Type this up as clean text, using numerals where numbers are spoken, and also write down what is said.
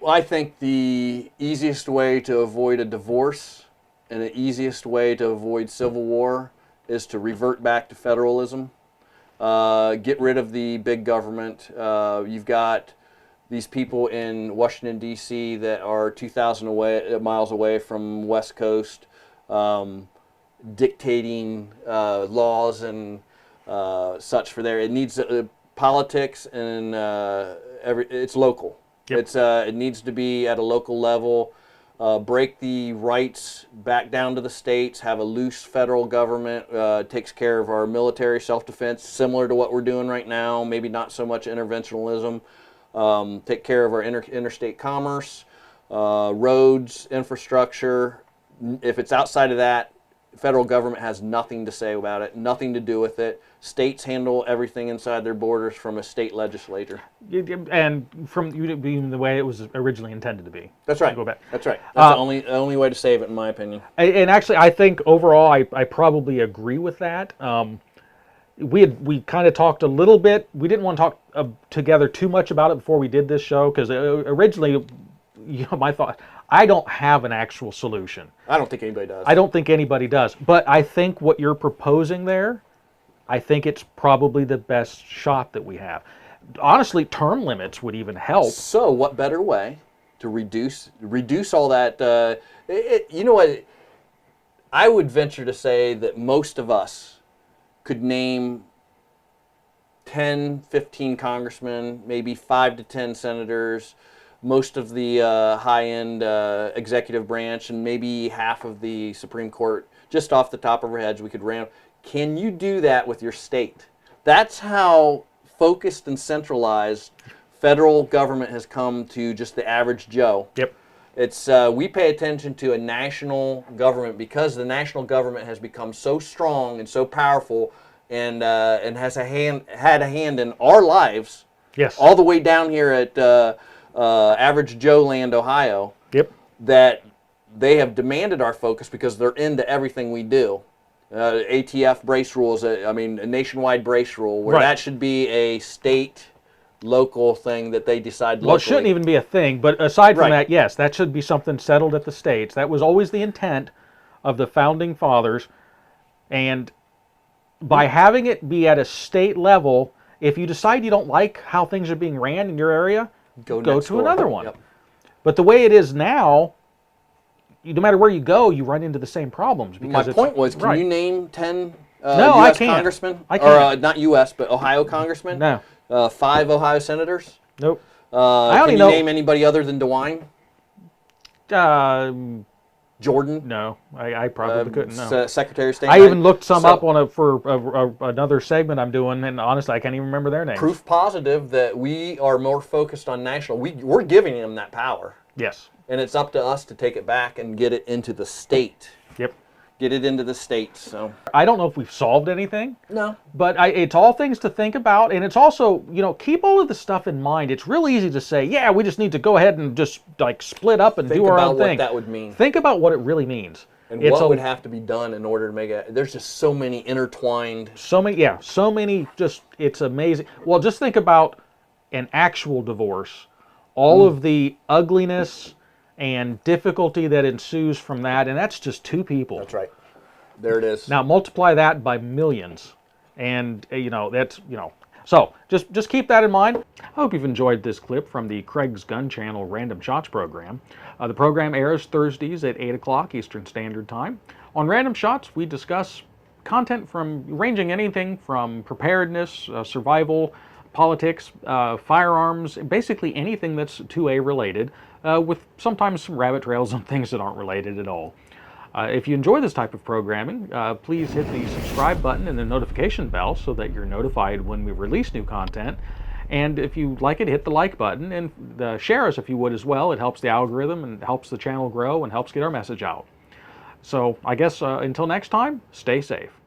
I think the easiest way to avoid a divorce and the easiest way to avoid civil war is to revert back to federalism. Get rid of the big government. You've got these people in Washington, D.C. that are 2,000 miles away from West Coast, dictating laws and such for there. It needs politics, and it's local. Yep. It needs to be at a local level. Break the rights back down to the states, have a loose federal government, takes care of our military self-defense, similar to what we're doing right now, maybe not so much interventionism. Take care of our interstate commerce, roads, infrastructure. If it's outside of that, federal government has nothing to say about it, nothing to do with it. States handle everything inside their borders from a state legislature. And from you being the way it was originally intended to be. That's right. Go back. That's right. That's the only way to save it, in my opinion. And actually, I think overall, I probably agree with that. We kind of talked a little bit. We didn't want to talk together too much about it before we did this show, because originally, my thought, I don't have an actual solution. I don't think anybody does. I don't think anybody does. But I think what you're proposing there, I think it's probably the best shot that we have. Honestly, term limits would even help. So what better way to reduce all that? You know what? I would venture to say that most of us could name 10, 15 congressmen, maybe 5 to 10 senators, most of the high-end executive branch, and maybe half of the Supreme Court, just off the top of our heads, we could ram. Can you do that with your state? That's how focused and centralized federal government has come to just the average Joe. Yep. It's we pay attention to a national government because the national government has become so strong and so powerful, and has had a hand in our lives. Yes. All the way down here at average Joe land, Ohio. Yep. That they have demanded our focus because they're into everything we do. ATF brace rules, a nationwide brace rule, where right. That should be a state, local thing that they decide locally. Well, it shouldn't even be a thing, but aside from right. that, yes, that should be something settled at the states. That was always the intent of the Founding Fathers, and by having it be at a state level, if you decide you don't like how things are being ran in your area, go to another one. Yep. But the way it is now, no matter where you go, you run into the same problems. My point was, can right. you name 10 no, U.S. I can't. congressmen? I can't. Or not U.S., but Ohio congressmen? No. 5 Ohio senators? Nope. Can you name anybody other than DeWine? Jordan? No, I probably couldn't. No. Secretary of State. I even looked some up on for another segment I'm doing, and honestly, I can't even remember their names. Proof positive that we are more focused on national. We're giving them that power. Yes. And it's up to us to take it back and get it into the state. Yep. Get it into the state. So I don't know if we've solved anything. No. But it's all things to think about, and it's also, keep all of the stuff in mind. It's real easy to say, yeah, we just need to go ahead and just split up and do our own thing. Think about what that would mean. Think about what it really means. And what would have to be done in order to make it. There's just so many intertwined. So many, it's amazing. Well, just think about an actual divorce. All of the ugliness and difficulty that ensues from that, and that's just 2 people. That's right. There it is. Now multiply that by millions, and that's So just keep that in mind. I hope you've enjoyed this clip from the Craig's Gun Channel Random Shots program. The program airs Thursdays at 8 o'clock Eastern Standard Time. On Random Shots, we discuss content ranging anything from preparedness, survival, politics, firearms, basically anything that's 2A related, with sometimes some rabbit trails on things that aren't related at all. If you enjoy this type of programming, please hit the subscribe button and the notification bell so that you're notified when we release new content. And if you like it, hit the like button and share us if you would as well. It helps the algorithm and helps the channel grow and helps get our message out. So I guess until next time, stay safe.